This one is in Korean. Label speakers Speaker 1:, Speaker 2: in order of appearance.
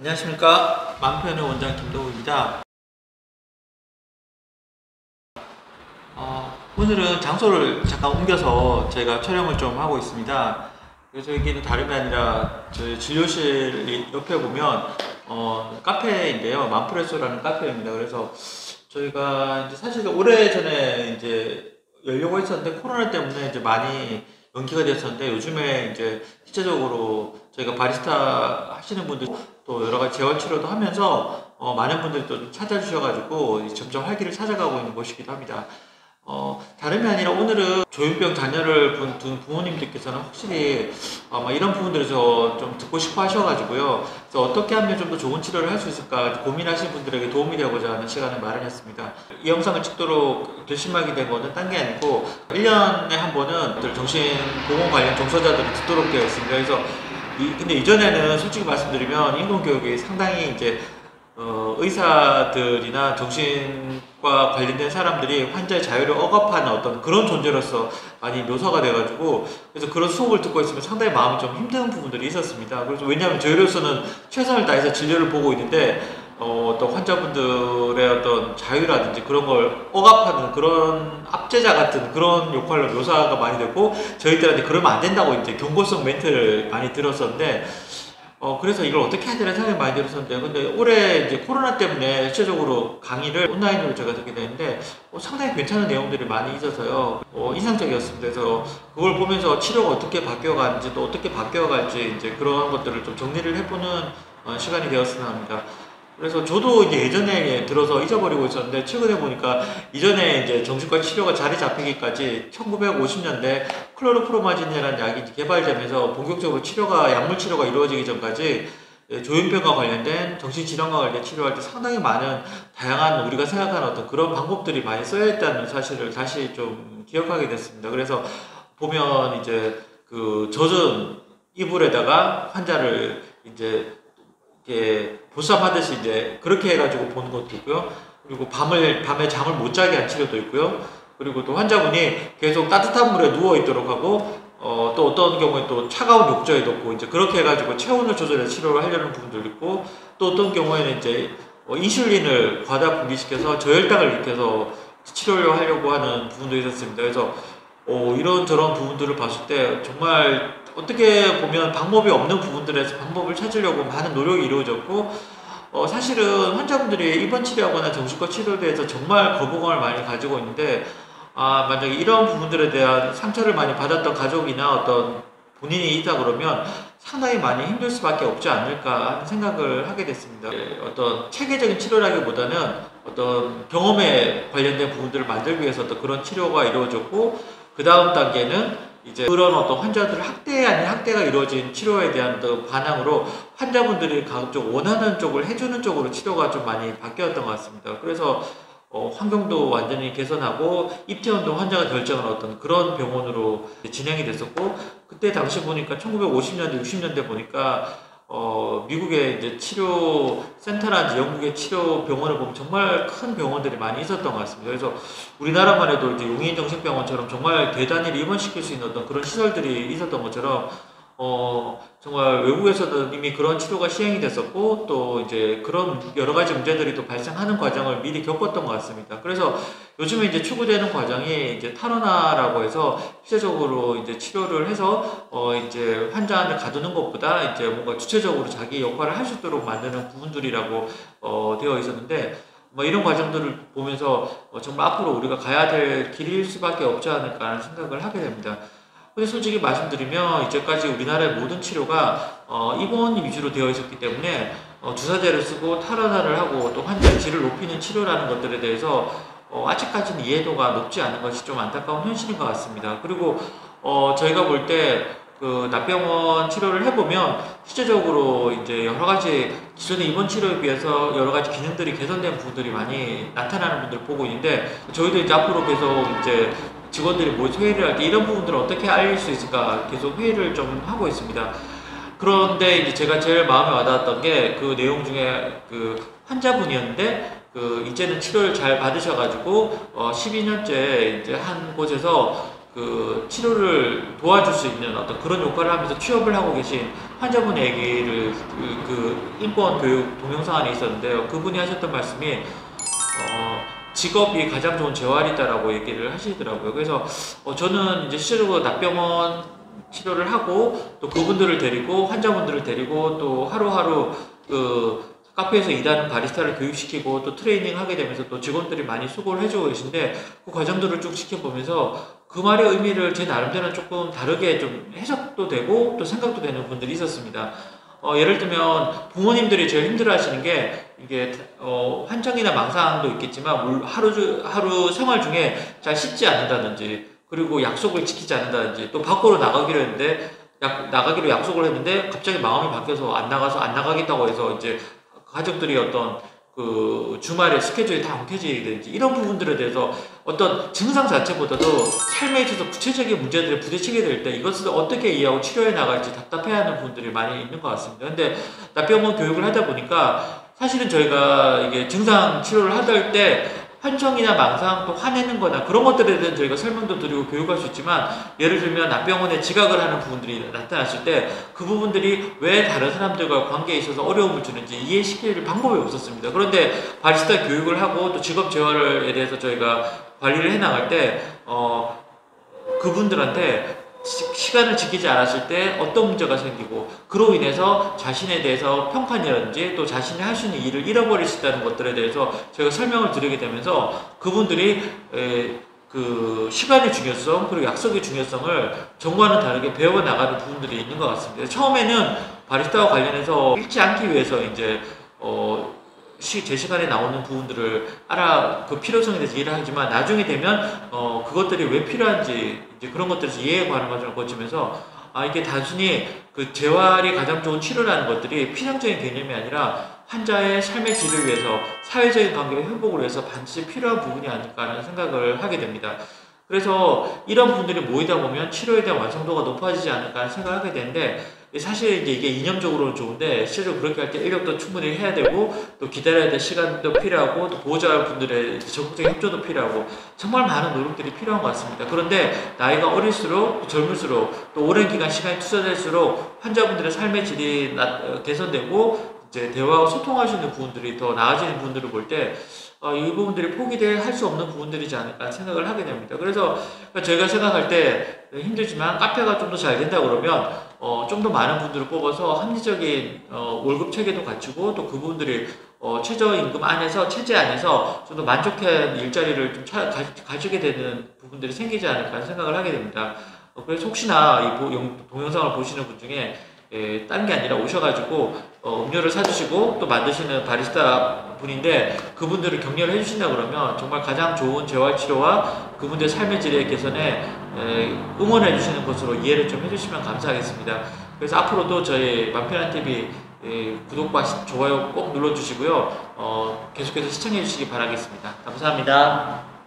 Speaker 1: 안녕하십니까. 맘편의 원장 김동욱입니다. 오늘은 장소를 잠깐 옮겨서 제가 촬영을 좀 하고 있습니다. 그래서 여기는 다름이 아니라 저희 진료실 옆에 보면 카페인데요. 맘프레소라는 카페입니다. 그래서 저희가 이제 사실 오래전에 이제 열려고 했었는데 코로나 때문에 이제 많이 연기가 됐었는데, 요즘에 이제 실제적으로 저희가 바리스타 하시는 분들 또 여러 가지 재활 치료도 하면서 많은 분들이 또 찾아주셔가지고 점점 활기를 찾아가고 있는 곳이기도 합니다. 다름이 아니라 오늘은 조현병 자녀를 둔 부모님들께서는 확실히 이런 부분들에서 좀 듣고 싶어 하셔가지고요. 그래서 어떻게 하면 좀 더 좋은 치료를 할 수 있을까 고민하시는 분들에게 도움이 되고자 하는 시간을 마련했습니다. 이 영상을 찍도록 결심하게 된 거는 딴 게 아니고 1년에 한 번은 정신보건 관련 종사자들이 듣도록 되어 있습니다. 그래서 근데 이전에는 솔직히 말씀드리면 인공교육이 상당히 이제 의사들이나 정신과 관련된 사람들이 환자의 자유를 억압하는 어떤 그런 존재로서 많이 묘사가 돼가지고, 그래서 그런 수업을 듣고 있으면 상당히 마음이 좀 힘든 부분들이 있었습니다. 그래서 왜냐하면 저희로서는 최선을 다해서 진료를 보고 있는데 어떤 환자분들의 어떤 자유라든지 그런 걸 억압하는 그런 압제자 같은 그런 역할로 묘사가 많이 됐고, 저희들한테 그러면 안 된다고 이제 경고성 멘트를 많이 들었었는데, 그래서 이걸 어떻게 해야 되나 생각이 많이 들었었는데, 근데 올해 이제 코로나 때문에 실제적으로 강의를 온라인으로 제가 듣게 되는데, 상당히 괜찮은 내용들이 많이 있어서요, 인상적이었습니다. 그래서 그걸 보면서 치료가 어떻게 바뀌어가는지 또 어떻게 바뀌어갈지 이제 그런 것들을 좀 정리를 해보는 시간이 되었으면 합니다. 그래서 저도 이제 예전에 들어서 잊어버리고 있었는데, 최근에 보니까 이전에 이제 정신과 치료가 자리 잡히기까지 1950년대 클로르프로마진이라는 약이 개발되면서 본격적으로 약물 치료가 이루어지기 전까지 조현병과 관련된 정신질환과 관련된 치료할 때 상당히 많은 다양한 우리가 생각하는 어떤 그런 방법들이 많이 쓰여있다는 사실을 다시 좀 기억하게 됐습니다. 그래서 보면 이제 그 젖은 이불에다가 환자를 이제 이렇게 보쌈하듯이 이제 그렇게 해가지고 보는 것도 있고요. 그리고 밤에 잠을 못 자게 한 치료도 있고요. 그리고 또 환자분이 계속 따뜻한 물에 누워 있도록 하고, 또 어떤 경우에 또 차가운 욕조에 넣고 이제 그렇게 해가지고 체온을 조절해서 치료를 하려는 부분도 있고, 또 어떤 경우에는 이제 인슐린을 과다 분비시켜서 저혈당을 일으켜서 치료를 하려고 하는 부분도 있었습니다. 그래서 이런저런 부분들을 봤을 때 정말 어떻게 보면 방법이 없는 부분들에서 방법을 찾으려고 많은 노력이 이루어졌고, 사실은 환자분들이 입원 치료하거나 정신과 치료에 대해서 정말 거부감을 많이 가지고 있는데, 만약에 이런 부분들에 대한 상처를 많이 받았던 가족이나 어떤 본인이 있다 그러면 상당히 많이 힘들 수밖에 없지 않을까 하는 생각을 하게 됐습니다. 어떤 체계적인 치료라기보다는 어떤 경험에 관련된 부분들을 만들기 위해서 어떤 그런 치료가 이루어졌고, 그 다음 단계는 이제 그런 어떤 환자들 학대 아닌 학대가 이루어진 치료에 대한 어떤 반항으로 환자분들이 각종 원하는 쪽을 해주는 쪽으로 치료가 좀 많이 바뀌었던 것 같습니다. 그래서 환경도 완전히 개선하고 입퇴원도 환자가 결정하는 어떤 그런 병원으로 진행이 됐었고, 그때 당시 보니까 1950년대 60년대 보니까 미국의 이제 치료 센터라든지 영국의 치료 병원을 보면 정말 큰 병원들이 많이 있었던 것 같습니다. 그래서 우리나라만 해도 이제 용인정신병원처럼 정말 대단히 입원시킬 수 있는 어떤 그런 시설들이 있었던 것처럼, 정말 외국에서는 이미 그런 치료가 시행이 됐었고, 또 이제 그런 여러 가지 문제들이 또 발생하는 과정을 미리 겪었던 것 같습니다. 그래서 요즘에 이제 추구되는 과정이 이제 탈원화라고 해서 실제적으로 이제 치료를 해서 이제 환자를 가두는 것보다 이제 뭔가 주체적으로 자기 역할을 할 수 있도록 만드는 부분들이라고 되어 있었는데, 이런 과정들을 보면서 정말 앞으로 우리가 가야 될 길일 수밖에 없지 않을까 하는 생각을 하게 됩니다. 근데 솔직히 말씀드리면 이제까지 우리나라의 모든 치료가 입원 위주로 되어 있었기 때문에 주사제를 쓰고 탈원화를 하고 또 환자의 질을 높이는 치료라는 것들에 대해서 아직까지는 이해도가 높지 않은 것이 좀 안타까운 현실인 것 같습니다. 그리고 저희가 볼 때 그 납병원 치료를 해보면 실제적으로 이제 여러 가지 기존의 입원 치료에 비해서 여러 가지 기능들이 개선된 부분들이 많이 나타나는 분들을 보고 있는데, 저희도 이제 앞으로 계속 이제 직원들이 모여서 회의를 할 때 이런 부분들을 어떻게 알릴 수 있을까 계속 회의를 좀 하고 있습니다. 그런데 이제 제가 제일 마음에 와닿았던 게 그 내용 중에 그 환자분이었는데, 이제는 치료를 잘 받으셔가지고 12년째 이제 한 곳에서 그 치료를 도와줄 수 있는 어떤 그런 역할을 하면서 취업을 하고 계신 환자분 얘기를 그 인권 교육 동영상 안에 있었는데요. 그분이 하셨던 말씀이 직업이 가장 좋은 재활이다라고 얘기를 하시더라고요. 그래서 저는 이제 실제로 납병원 치료를 하고 또 그분들을 데리고 환자분들을 데리고 또 하루하루 그 카페에서 일하는 바리스타를 교육시키고 또 트레이닝 하게 되면서 또 직원들이 많이 수고를 해주고 계신데 그 과정들을 쭉 지켜보면서 그 말의 의미를 제 나름대로는 조금 다르게 좀 해석도 되고 또 생각도 되는 분들이 있었습니다. 예를 들면 부모님들이 제일 힘들어 하시는 게 이게 환청이나 망상도 있겠지만 하루 생활 중에 잘 씻지 않는다든지 그리고 약속을 지키지 않는다든지 또 밖으로 나가기로 했는데 나가기로 약속을 했는데 갑자기 마음이 바뀌어서 안 나가겠다고 해서 이제 가족들이 어떤 그 주말에 스케줄이 다 엉켜지게 되는지 이런 부분들에 대해서 어떤 증상 자체보다도 삶에 있어서 구체적인 문제들에 부딪히게 될 때 이것을 어떻게 이해하고 치료해 나갈지 답답해하는 분들이 많이 있는 것 같습니다. 근데 납병원 교육을 하다 보니까 사실은 저희가 이게 증상 치료를 하다 때 환청이나 망상 또 화내는 거나 그런 것들에 대해서 저희가 설명도 드리고 교육할 수 있지만 예를 들면 납병원에 지각을 하는 부분들이 나타났을 때 그 부분들이 왜 다른 사람들과 관계에 있어서 어려움을 주는지 이해시킬 방법이 없었습니다. 그런데 바리스타 교육을 하고 또 직업 재활에 대해서 저희가 관리를 해 나갈 때 그분들한테 시간을 지키지 않았을 때 어떤 문제가 생기고 그로 인해서 자신에 대해서 평판이라든지 또 자신이 할 수 있는 일을 잃어버릴 수 있다는 것들에 대해서 저희가 설명을 드리게 되면서 그분들이 그 시간의 중요성 그리고 약속의 중요성을 전과는 다르게 배워나가는 부분들이 있는 것 같습니다. 처음에는 바리스타와 관련해서 잃지 않기 위해서 이제 제 시간에 나오는 부분들을 그 필요성에 대해서 이해를 하지만 나중에 되면 그것들이 왜 필요한지 이제 그런 것들에서 이해해 가는 과정을 거치면서 이게 단순히 그 재활이 가장 좋은 치료라는 것들이 피상적인 개념이 아니라 환자의 삶의 질을 위해서 사회적인 관계의 회복을 위해서 반드시 필요한 부분이 아닐까 하는 생각을 하게 됩니다. 그래서 이런 분들이 모이다 보면 치료에 대한 완성도가 높아지지 않을까 하는 생각을 하게 되는데 사실 이제 이게 이념적으로는 좋은데 실제로 그렇게 할 때 인력도 충분히 해야 되고 또 기다려야 될 시간도 필요하고 또 보호자분들의 적극적인 협조도 필요하고 정말 많은 노력들이 필요한 것 같습니다. 그런데 나이가 어릴수록 젊을수록 또 오랜 기간 시간이 투자될수록 환자분들의 삶의 질이 개선되고 이제 대화하고 소통할 수 있는 부분들이 더 나아지는 부분들을 볼 때 이 부분들이 포기할 수 없는 부분들이지 않을까 생각을 하게 됩니다. 그래서 저희가 생각할 때 힘들지만 카페가 좀 더 잘 된다 그러면 좀 더 많은 분들을 뽑아서 합리적인 월급 체계도 갖추고 또 그분들이 최저임금 안에서 체제 안에서 좀 더 만족한 일자리를 좀 가지게 되는 부분들이 생기지 않을까 생각을 하게 됩니다. 그래서 혹시나 이 동영상을 보시는 분 중에 딴 게 아니라 오셔가지고 음료를 사주시고 또 만드시는 바리스타 분인데 그분들을 격려를 해주신다 그러면 정말 가장 좋은 재활치료와 그분들의 삶의 질의 개선에 응원해 주시는 것으로 이해를 좀 해주시면 감사하겠습니다. 그래서 앞으로도 저희 맘편한TV 구독과 좋아요 꼭 눌러주시고요. 계속해서 시청해 주시기 바라겠습니다. 감사합니다.